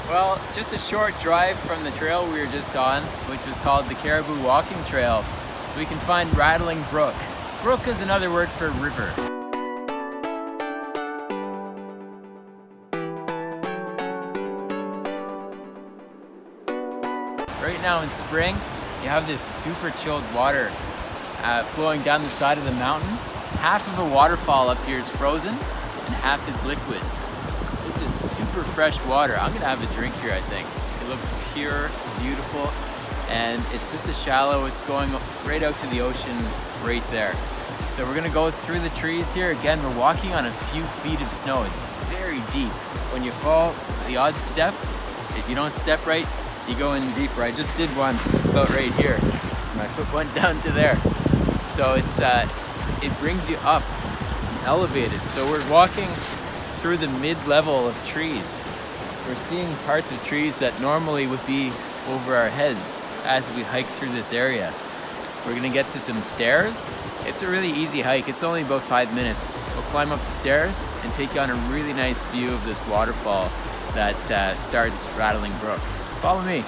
Well, just a short drive from the trail we were just on, which was called the Caribou Walking Trail, we can find Rattling Brook. Brook is another word for river. Right now in spring, you have this super chilled water flowing down the side of the mountain. Half of a waterfall up here is frozen and half is liquid. This is super fresh water. I'm gonna have a drink here, I think. It looks pure, beautiful, and it's just a shallow. It's going right out to the ocean right there. So we're gonna go through the trees here. Again, we're walking on a few feet of snow. It's very deep. When you fall the odd step, if you don't step right, you go in deeper. I just did one about right here. My foot went down to there. So it brings you up, elevated. So we're walking through the mid-level of trees. We're seeing parts of trees that normally would be over our heads as we hike through this area. We're gonna get to some stairs. It's a really easy hike. It's only about 5 minutes. We'll climb up the stairs and take you on a really nice view of this waterfall that starts Rattling Brook. Follow me.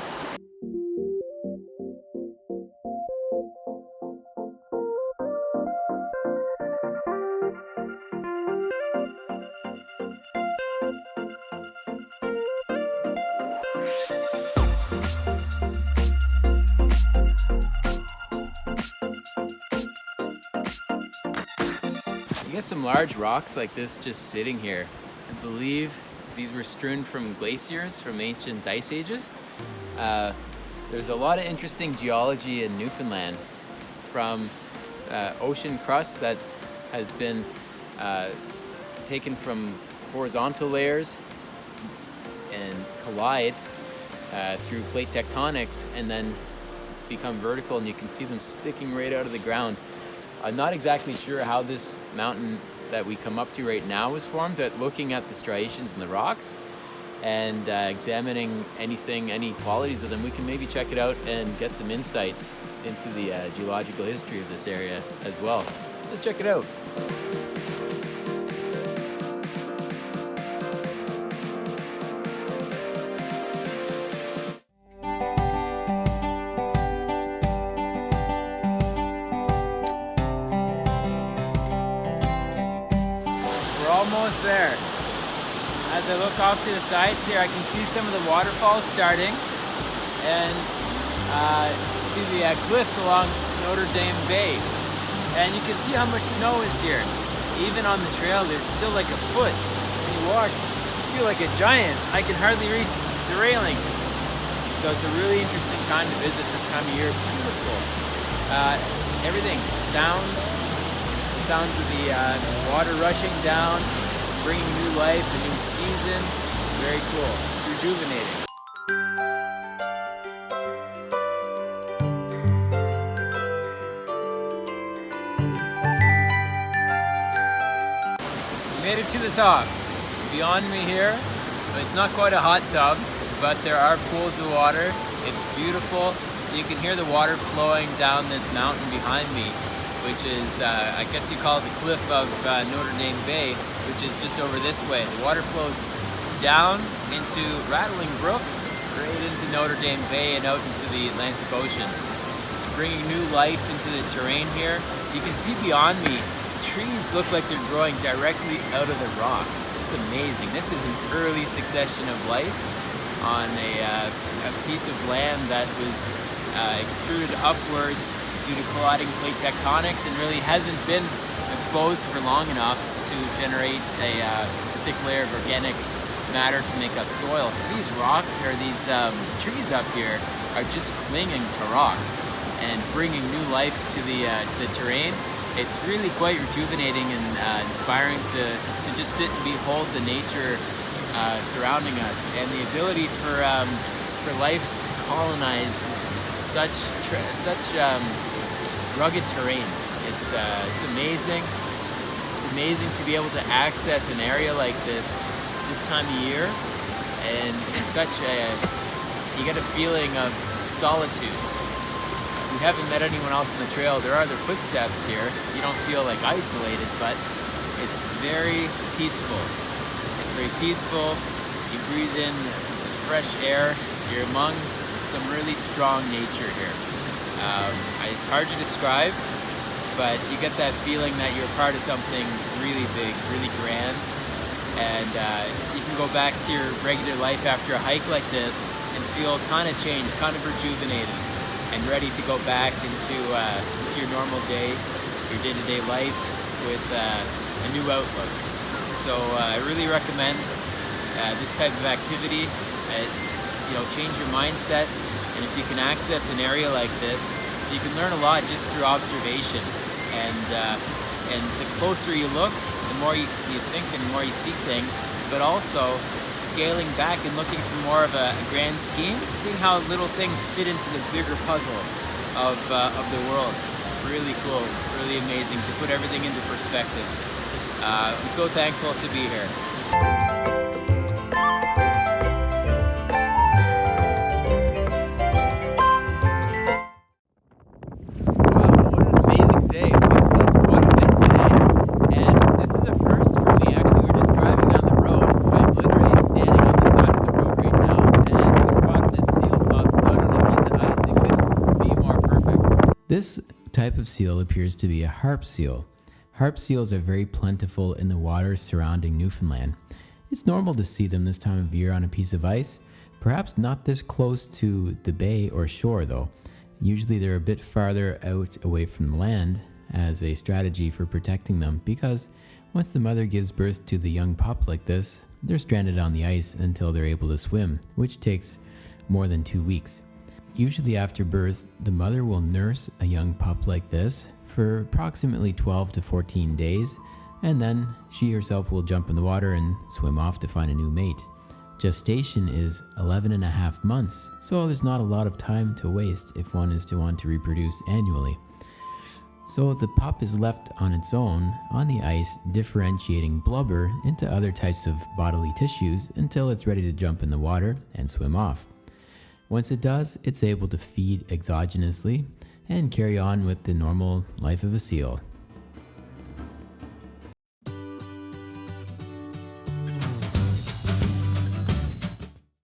You get some large rocks like this just sitting here. I believe these were strewn from glaciers from ancient ice ages. There's a lot of interesting geology in Newfoundland, from ocean crust that has been taken from horizontal layers and collide through plate tectonics and then become vertical, and you can see them sticking right out of the ground. I'm not exactly sure how this mountain that we come up to right now was formed, but looking at the striations in the rocks and examining any qualities of them, we can maybe check it out and get some insights into the geological history of this area as well. Let's check it out. Almost there. As I look off to the sides here, I can see some of the waterfalls starting, and see the cliffs along Notre Dame Bay. And you can see how much snow is here. Even on the trail, there's still like a foot. When you walk, you feel like a giant. I can hardly reach the railings. So it's a really interesting time to visit this time of year. Beautiful. Everything, the sounds of the water rushing down, bringing new life, a new season. Very cool. It's rejuvenating. We made it to the top. Beyond me here, it's not quite a hot tub, but there are pools of water. It's beautiful. You can hear the water flowing down this mountain behind me, which is, I guess you call it the cliff of Notre Dame Bay, which is just over this way. The water flows down into Rattling Brook, right into Notre Dame Bay and out into the Atlantic Ocean, bringing new life into the terrain here. You can see beyond me, trees look like they're growing directly out of the rock. It's amazing. This is an early succession of life on a piece of land that was extruded upwards due to colliding plate tectonics and really hasn't been exposed for long enough to generate a thick layer of organic matter to make up soil. So these trees up here are just clinging to rock and bringing new life to the terrain. It's really quite rejuvenating and inspiring to just sit and behold the nature surrounding us, and the ability for life to colonize such rugged terrain. It's amazing. It's amazing to be able to access an area like this time of year, and you get a feeling of solitude. We haven't met anyone else on the trail. There are other footsteps here. You don't feel like isolated, but it's very peaceful. It's very peaceful. You breathe in fresh air. You're among some really strong nature here. It's hard to describe, but you get that feeling that you're part of something really big, really grand. And you can go back to your regular life after a hike like this and feel kind of changed, kind of rejuvenated, and ready to go back into your normal day, your day-to-day life with a new outlook. So I really recommend this type of activity. Change your mindset, and if you can access an area like this, you can learn a lot just through observation. And the closer you look, the more you think and the more you see things, but also scaling back and looking for more of a grand scheme, seeing how little things fit into the bigger puzzle of the world. Really cool, really amazing to put everything into perspective. I'm so thankful to be here. This type of seal appears to be a harp seal. Harp seals are very plentiful in the waters surrounding Newfoundland. It's normal to see them this time of year on a piece of ice, perhaps not this close to the bay or shore though. Usually they're a bit farther out away from the land as a strategy for protecting them, because once the mother gives birth to the young pup like this, they're stranded on the ice until they're able to swim, which takes more than 2 weeks. Usually after birth, the mother will nurse a young pup like this for approximately 12 to 14 days, and then she herself will jump in the water and swim off to find a new mate. Gestation is 11 and a half months, so there's not a lot of time to waste if one is to want to reproduce annually. So the pup is left on its own on the ice, differentiating blubber into other types of bodily tissues until it's ready to jump in the water and swim off. Once it does, it's able to feed exogenously and carry on with the normal life of a seal.